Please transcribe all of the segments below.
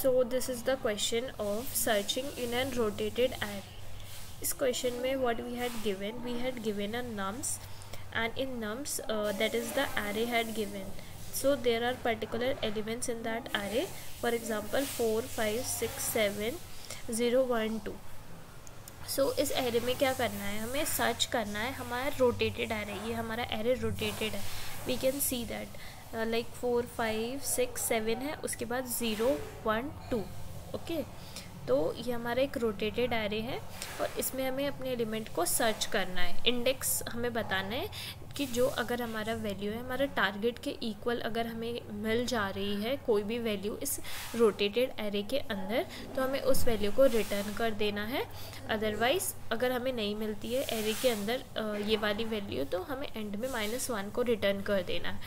So this is the question of searching in a rotated array. इस question में what we had given a nums, and in nums that is the array had given. So there are particular elements in that array. For example 4, 5, 6, 7, 0, 1, 2. सो इस array में क्या करना है, हमें search करना है हमारा रोटेटेड एरे. ये हमारा एरे रोटेटेड है. We can see that like 4, 5, 6, 7 है, उसके बाद 0, 1, 2. ओके, तो ये हमारा एक रोटेटेड एरे है और इसमें हमें अपने एलिमेंट को सर्च करना है. इंडेक्स हमें बताना है कि जो अगर हमारा वैल्यू है हमारा टारगेट के इक्वल अगर हमें मिल जा रही है कोई भी वैल्यू इस रोटेटेड एरे के अंदर, तो हमें उस वैल्यू को रिटर्न कर देना है. अदरवाइज़ अगर हमें नहीं मिलती है एरे के अंदर ये वाली वैल्यू, तो हमें एंड में -1 को रिटर्न कर देना है.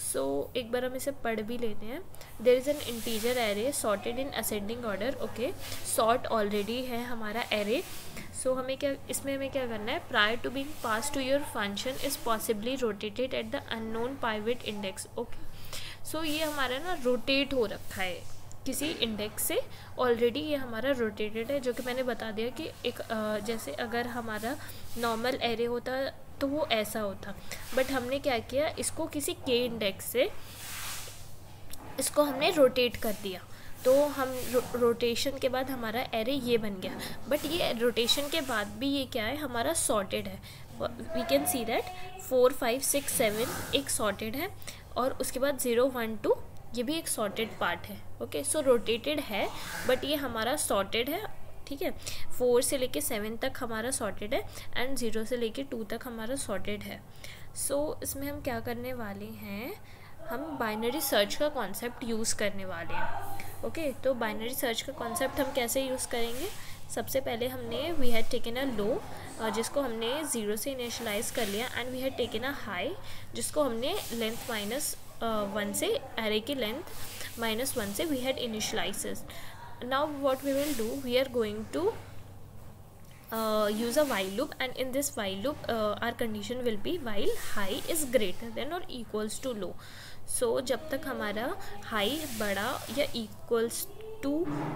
सो एक बार हम इसे पढ़ भी लेते हैं. There is an integer array sorted in ascending order. Okay, sort already है हमारा एरे. सो हमें क्या करना है, prior to being pass to your function is possibly rotated at the unknown pivot index. Okay, so ये हमारा ना rotate हो रखा है किसी इंडेक्स से. ऑलरेडी ये हमारा रोटेटेड है, जो कि मैंने बता दिया कि एक जैसे अगर हमारा नॉर्मल एरे होता तो वो ऐसा होता, बट हमने क्या किया, इसको किसी के इंडेक्स से इसको हमने रोटेट कर दिया. तो हम रोटेशन के बाद हमारा एरे ये बन गया. बट ये रोटेशन के बाद भी ये क्या है, हमारा सॉर्टेड है. वी कैन सी दैट 4, 5, 6, 7 एक सॉर्टेड है और उसके बाद 0, 1, 2 ये भी एक सॉर्टेड पार्ट है. ओके, सो रोटेटेड है बट ये हमारा सॉर्टेड है. ठीक है, 4 से लेके 7 तक हमारा सॉर्टेड है एंड 0 से लेके 2 तक हमारा सॉर्टेड है. सो इसमें हम क्या करने वाले हैं, हम बाइनरी सर्च का कॉन्सेप्ट यूज़ करने वाले हैं. ओके, तो बाइनरी सर्च का कॉन्सेप्ट हम कैसे यूज़ करेंगे. सबसे पहले हमने we had taken a low जिसको हमने 0 से इनिशियलाइज कर लिया, and we had taken a high जिसको हमने लेंथ -1 से एरे की लेंथ -1 से we had initialize. Now what we will do, we are going to use a while loop, and in this while loop our condition will be while high is greater than or equals to low. So जब तक हमारा high बड़ा या equals to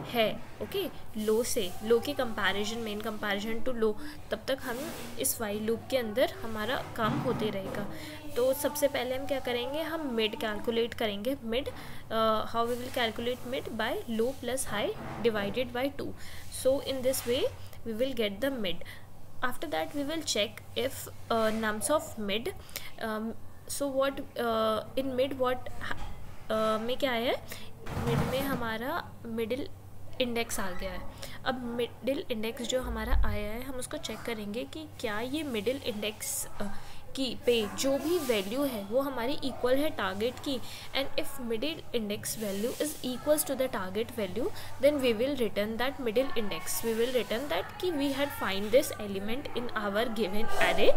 है, okay, लो के comparison में, in comparison to low, तब तक हम इस वाइल लूप के अंदर हमारा काम होते रहेगा. तो सबसे पहले हम क्या करेंगे, हम मिड कैलकुलेट करेंगे. Mid, how we will calculate mid, by low plus high divided by 2. So in this way we will get the mid. After that we will check if nums of mid. So what in mid what में क्या है, mid में हमारा middle index आ गया है. अब middle index जो हमारा आया है हम उसको चेक करेंगे कि क्या ये मिडिल इंडेक्स की पे जो भी वैल्यू है वो हमारी इक्वल है टारगेट की. And if middle index value is equals to the target value, then we will return that middle index. We will return that कि we had find this element in our given array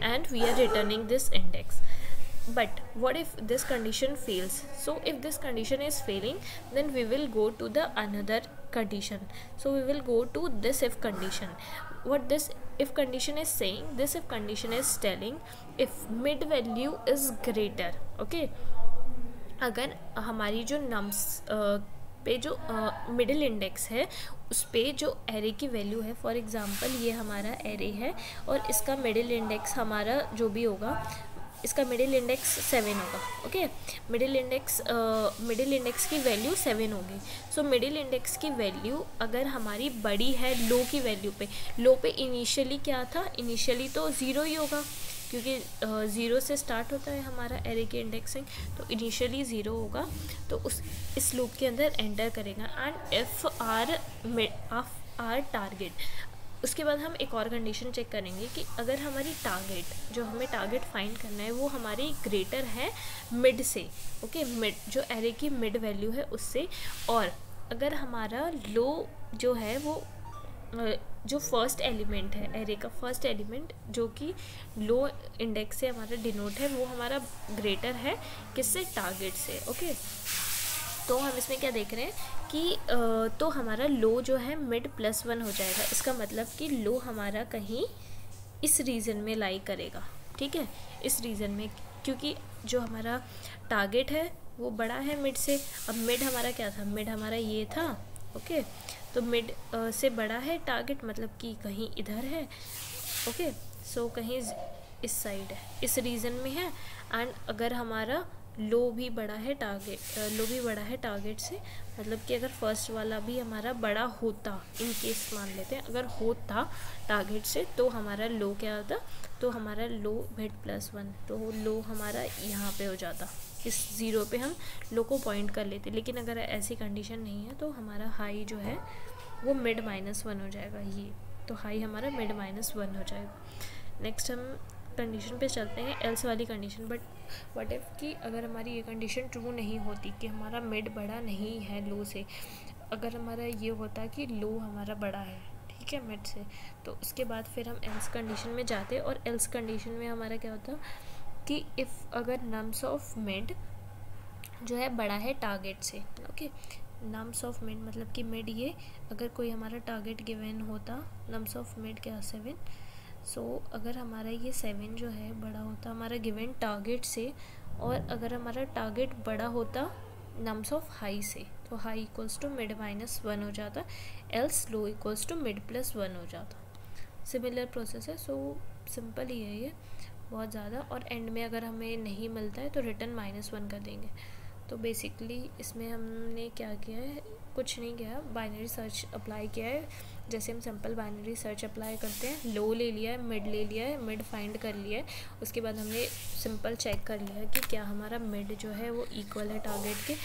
and we are returning this index. But what if this condition fails? So if this condition is failing, then we will go to the another condition. So we will go to this if condition. What this if condition is saying, this if condition is telling if mid value is greater. Okay, अगर हमारी जो nums पे जो middle index है उस पे जो array की वैल्यू है, फॉर एग्जांपल ये हमारा एरे है और इसका मिडिल इंडेक्स हमारा जो भी होगा, इसका मिडिल इंडेक्स 7 होगा. ओके, मिडिल इंडेक्स की वैल्यू 7 होगी. सो मिडिल इंडेक्स की वैल्यू अगर हमारी बड़ी है लो की वैल्यू पे, लो पे इनिशियली क्या था, इनिशियली तो 0 ही होगा क्योंकि 0 से स्टार्ट होता है हमारा एरे की इंडेक्सिंग, तो इनिशियली 0 होगा. तो इस लूप के अंदर एंटर करेगा एंड इफ आर टारगेट. उसके बाद हम एक और कंडीशन चेक करेंगे कि अगर हमारी टारगेट जो हमें टारगेट फाइंड करना है वो हमारी ग्रेटर है मिड से. ओके, मिड जो एरे की मिड वैल्यू है उससे, और अगर हमारा लो जो है वो जो फर्स्ट एलिमेंट है एरे का, फर्स्ट एलिमेंट जो कि लो इंडेक्स से हमारा डिनोट है वो हमारा ग्रेटर है किससे, टारगेट से. ओके, तो हम इसमें क्या देख रहे हैं कि तो हमारा लो जो है मिड +1 हो जाएगा. इसका मतलब कि लो हमारा कहीं इस रीजन में लाई करेगा. ठीक है, इस रीजन में, क्योंकि जो हमारा टारगेट है वो बड़ा है मिड से। अब मिड हमारा क्या था, मिड हमारा ये था, ओके। तो मिड से बड़ा है टारगेट, मतलब कि कहीं इधर है, ओके। सो कहीं इस साइड है, इस रीजन में है। एंड अगर हमारा लो भी बड़ा है टारगेट से, मतलब कि अगर फर्स्ट वाला भी हमारा बड़ा होता, इन केस मान लेते हैं अगर होता टारगेट से, तो हमारा लो क्या होता, तो हमारा लो मिड +1, तो लो हमारा यहाँ पे हो जाता, इस 0 पे हम लो को पॉइंट कर लेते। लेकिन अगर ऐसी कंडीशन नहीं है तो हमारा हाई जो है वो मिड -1 हो जाएगा, ये तो हाई हमारा मिड -1 हो जाएगा। नेक्स्ट हम कंडीशन पे चलते हैं, एल्स वाली कंडीशन। बट व्हाट इफ़ कि अगर हमारी ये कंडीशन ट्रू नहीं होती कि हमारा मिड बड़ा नहीं है लो से, अगर हमारा ये होता कि लो हमारा बड़ा है, ठीक है, मिड से, तो उसके बाद फिर हम एल्स कंडीशन में जाते। और एल्स कंडीशन में हमारा क्या होता कि इफ़ अगर नम्स ऑफ मिड जो है बड़ा है टारगेट से, ओके। नम्स ऑफ मिड मतलब कि मिड ये अगर कोई हमारा टारगेट गिवन होता, नम्स ऑफ मिड क्या 7, सो अगर हमारा ये 7 जो है बड़ा होता हमारा गिवन टारगेट से, और अगर हमारा टारगेट बड़ा होता नम्स ऑफ हाई से, तो हाई इक्वल्स टू मिड -1 हो जाता, else low equals to mid +1 हो जाता। सिमिलर प्रोसेस है, सो सिंपल ही है ये बहुत ज़्यादा। और एंड में अगर हमें नहीं मिलता है तो रिटर्न -1 कर देंगे। तो बेसिकली इसमें हमने क्या किया है, कुछ नहीं किया, बाइनरी सर्च अप्लाई किया है। जैसे हम सिंपल बाइनरी सर्च अप्लाई करते हैं, लो ले लिया है, मिड ले लिया है, मिड फाइंड कर लिया है, उसके बाद हमने सिंपल चेक कर लिया कि क्या हमारा मिड जो है वो इक्वल है टारगेट के।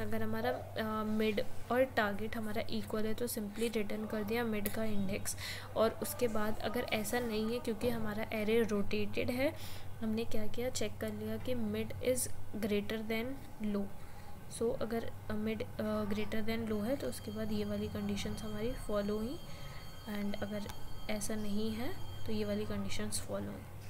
अगर हमारा मिड और टारगेट हमारा इक्वल है तो सिंपली रिटर्न कर दिया मिड का इंडेक्स। और उसके बाद अगर ऐसा नहीं है, क्योंकि हमारा एरे रोटेटेड है, हमने क्या किया, चेक कर लिया कि mid is greater than low. So अगर मिड ग्रेटर देन लो है तो उसके बाद ये वाली कंडीशंस हमारी फॉलो हुई, एंड अगर ऐसा नहीं है तो ये वाली कंडीशंस फॉलो हुई।